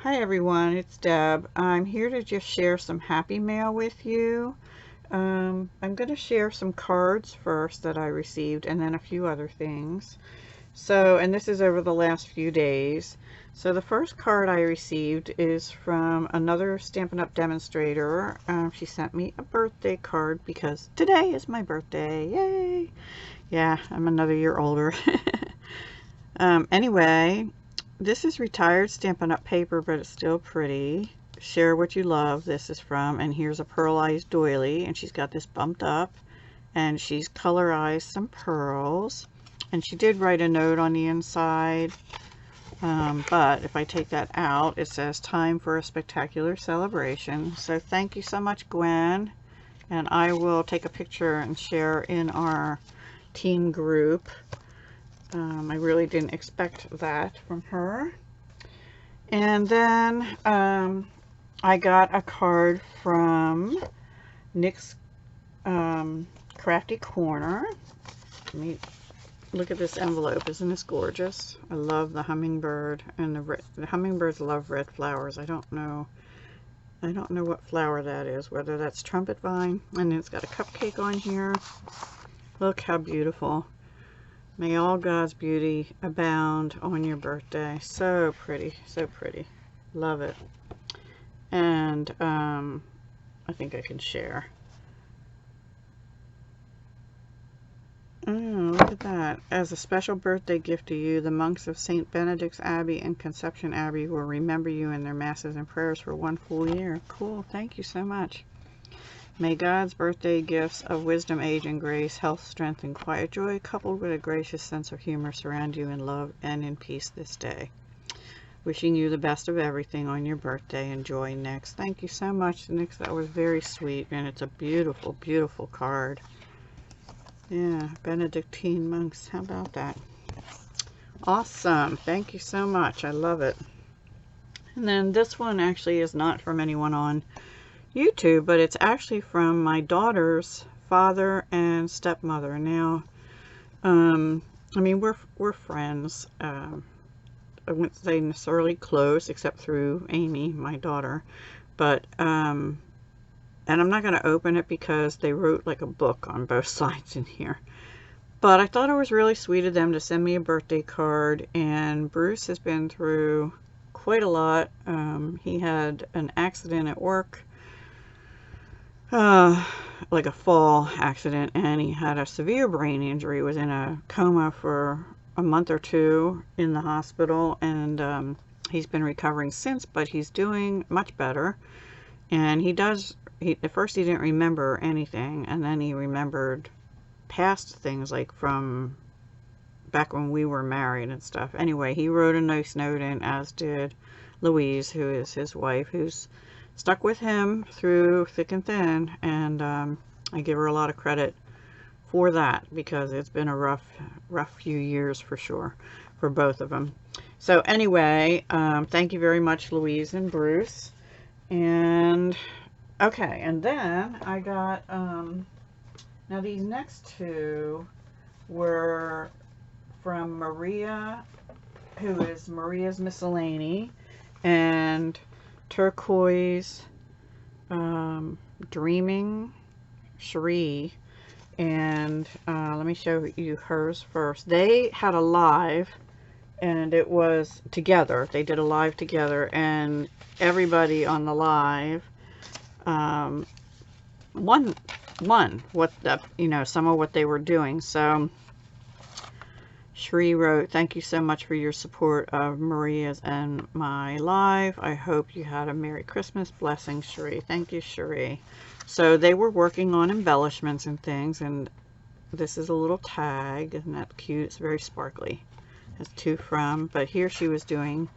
Hi everyone, it's Deb. I'm here to just share some happy mail with you. I'm going to share some cards first that I received and then a few other things. And this is over the last few days. So the first card I received is from another Stampin' Up! Demonstrator. She sent me a birthday card because today is my birthday. Yay! Yeah, I'm another year older. Anyway, this is retired Stampin' Up! Paper, but it's still pretty. Share what you love. This is from, and here's a pearlized doily, and she's got this bumped up, and she's colorized some pearls, and she did write a note on the inside, but if I take that out, it says time for a spectacular celebration. So thank you so much, Gwen, and I will take a picture and share in our team group. I really didn't expect that from her. And then I got a card from Nick's Crafty Corner. Let me look at this envelope. Isn't this gorgeous? I love the hummingbird, and the hummingbirds love red flowers. I don't know what flower that is, whether that's trumpet vine. And then it's got a cupcake on here. Look how beautiful. May all God's beauty abound on your birthday. So pretty, so pretty. Love it. And I think I can share. Oh, look at that. As a special birthday gift to you, the monks of St. Benedict's Abbey and Conception Abbey will remember you in their masses and prayers for one full year. Cool. Thank you so much. May God's birthday gifts of wisdom, age, and grace, health, strength, and quiet joy, coupled with a gracious sense of humor, surround you in love and in peace this day. Wishing you the best of everything on your birthday. Enjoy, Nix. Thank you so much, Nix. That was very sweet, and it's a beautiful, beautiful card. Yeah, Benedictine monks. How about that? Awesome. Thank you so much. I love it. And then this one actually is not from anyone on YouTube, but it's actually from my daughter's father and stepmother. Now, I mean, we're friends. I wouldn't say necessarily close, except through Amy, my daughter. But, and I'm not going to open it because they wrote like a book on both sides in here. But I thought it was really sweet of them to send me a birthday card, and Bruce has been through quite a lot. He had an accident at work. Like a fall accident, and he had a severe brain injury, was in a coma for a month or two in the hospital, and he's been recovering since, but he's doing much better. And at first he didn't remember anything, and then he remembered past things, like from back when we were married and stuff. Anyway, he wrote a nice note in, as did Louise, who is his wife, who's stuck with him through thick and thin, and I give her a lot of credit for that, because it's been a rough few years for sure for both of them. So anyway, thank you very much, Louise and Bruce. And okay, and then I got now these next two were from Maria, who is Maria's Miscellany, and Turquoise Dreaming Cherie. And let me show you hers first. They had a live, and it was together. They did a live together, and everybody on the live won what the, some of what they were doing. So Cherie wrote, "Thank you so much for your support of Maria's and my live. I hope you had a Merry Christmas. Blessings, Cherie." Thank you, Cherie. So they were working on embellishments and things, and this is a little tag. Isn't that cute? It's very sparkly. It's to from, but here she was doing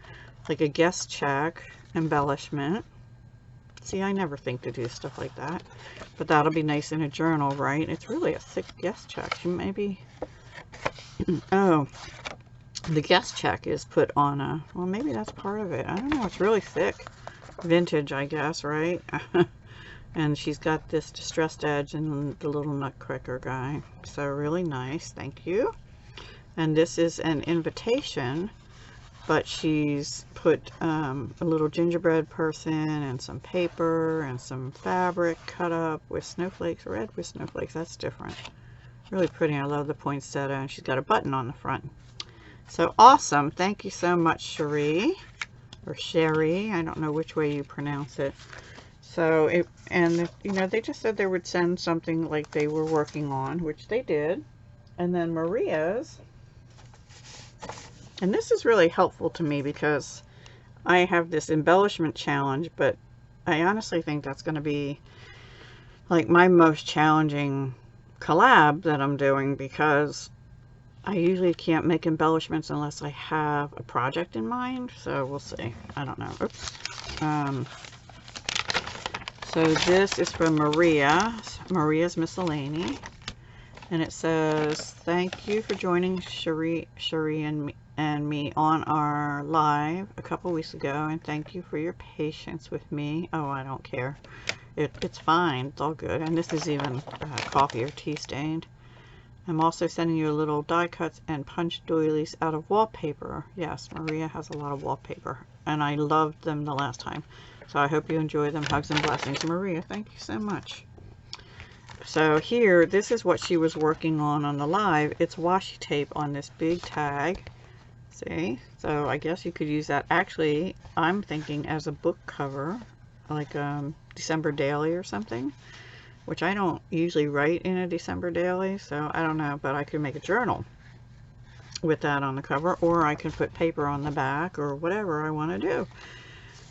like a guest check embellishment. See, I never think to do stuff like that, but that'll be nice in a journal, right? It's really a thick guest check. She maybe... Oh, the guest check is put on a, well, maybe that's part of it. I don't know. It's really thick. Vintage, I guess, right? And she's got this distressed edge and the little nutcracker guy. So really nice. Thank you. And this is an invitation but she's put a little gingerbread person and some paper and some fabric cut up with snowflakes, red with snowflakes. That's different. Really pretty. I love the poinsettia, and she's got a button on the front. So awesome. Thank you so much, Cherie, or Sherry. I don't know which way you pronounce it. So you know, they just said they would send something like they were working on, which they did. And then Maria's, and this is really helpful to me because I have this embellishment challenge, but I honestly think that's going to be like my most challenging collab that I'm doing, because I usually can't make embellishments unless I have a project in mind. So we'll see. I don't know. Oops. So this is from Maria's Miscellany, and it says, "Thank you for joining Cherie and me on our live a couple weeks ago, and thank you for your patience with me." Oh, I don't care. It's fine. It's all good. And this is even coffee or tea stained. "I'm also sending you a little die cuts and punch doilies out of wallpaper." Yes, Maria has a lot of wallpaper, and I loved them the last time. So I hope you enjoy them. Hugs and blessings, Maria. Thank you so much. So here, this is what she was working on the live. It's washi tape on this big tag. See? So I guess you could use that. Actually, I'm thinking as a book cover, like December daily or something, which I don't usually write in a December daily, so I don't know, but I could make a journal with that on the cover, or I can put paper on the back, or whatever I want to do.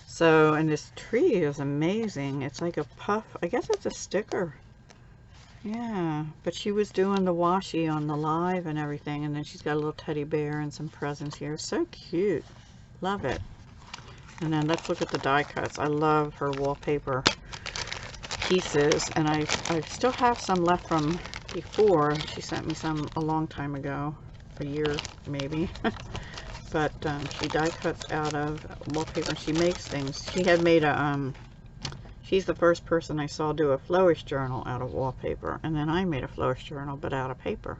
So, and this tree is amazing. It's like a puff. I guess it's a sticker. Yeah, but she was doing the washi on the live and everything, and then she's got a little teddy bear and some presents here. So cute. Love it. And then let's look at the die cuts. I love her wallpaper pieces, and I still have some left from before. She sent me some a long time ago, a year maybe. But she die cuts out of wallpaper. She makes things. She had made a she's the first person I saw do a flourish journal out of wallpaper, and then I made a flourish journal but out of paper.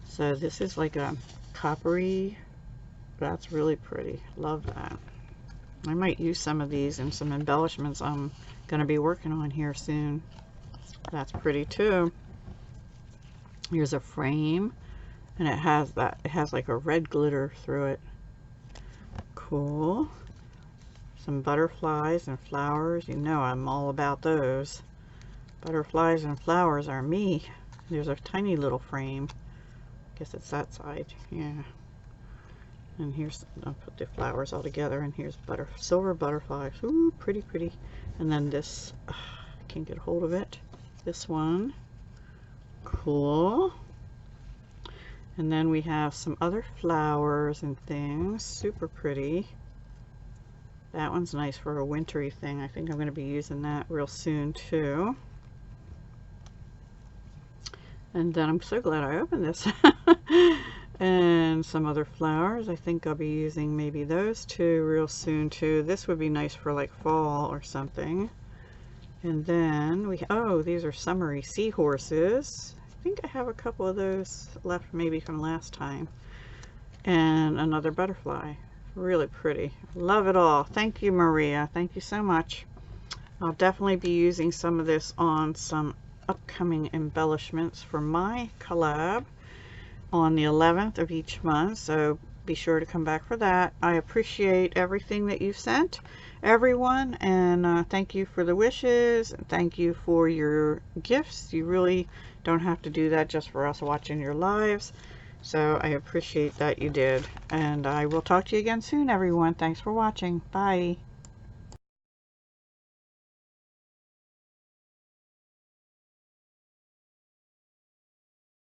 So this is like a coppery. That's really pretty. Love that. I might use some of these in some embellishments I'm going to be working on here soon. That's pretty too. Here's a frame, and it has like a red glitter through it. Cool. Some butterflies and flowers. You know I'm all about those. Butterflies and flowers are me. There's a tiny little frame. Guess it's that side. Yeah. And here's, I'll put the flowers all together, and here's silver butterflies. Ooh, pretty, pretty. And then this, I can't get a hold of it. This one. Cool. And then we have some other flowers and things. Super pretty. That one's nice for a wintry thing. I think I'm going to be using that real soon too. And then I'm so glad I opened this. And some other flowers. I think I'll be using maybe those two real soon too. This would be nice for like fall or something. And then oh, these are summery seahorses. I think I have a couple of those left maybe from last time. And another butterfly. Really pretty. Love it all. Thank you, Maria. Thank you so much. I'll definitely be using some of this on some upcoming embellishments for my collab on the 11th of each month, so be sure to come back for that. I appreciate everything that you've sent, everyone, and thank you for the wishes, and thank you for your gifts. You really don't have to do that just for us watching your lives, so I appreciate that you did. And I will talk to you again soon, everyone. Thanks for watching. Bye.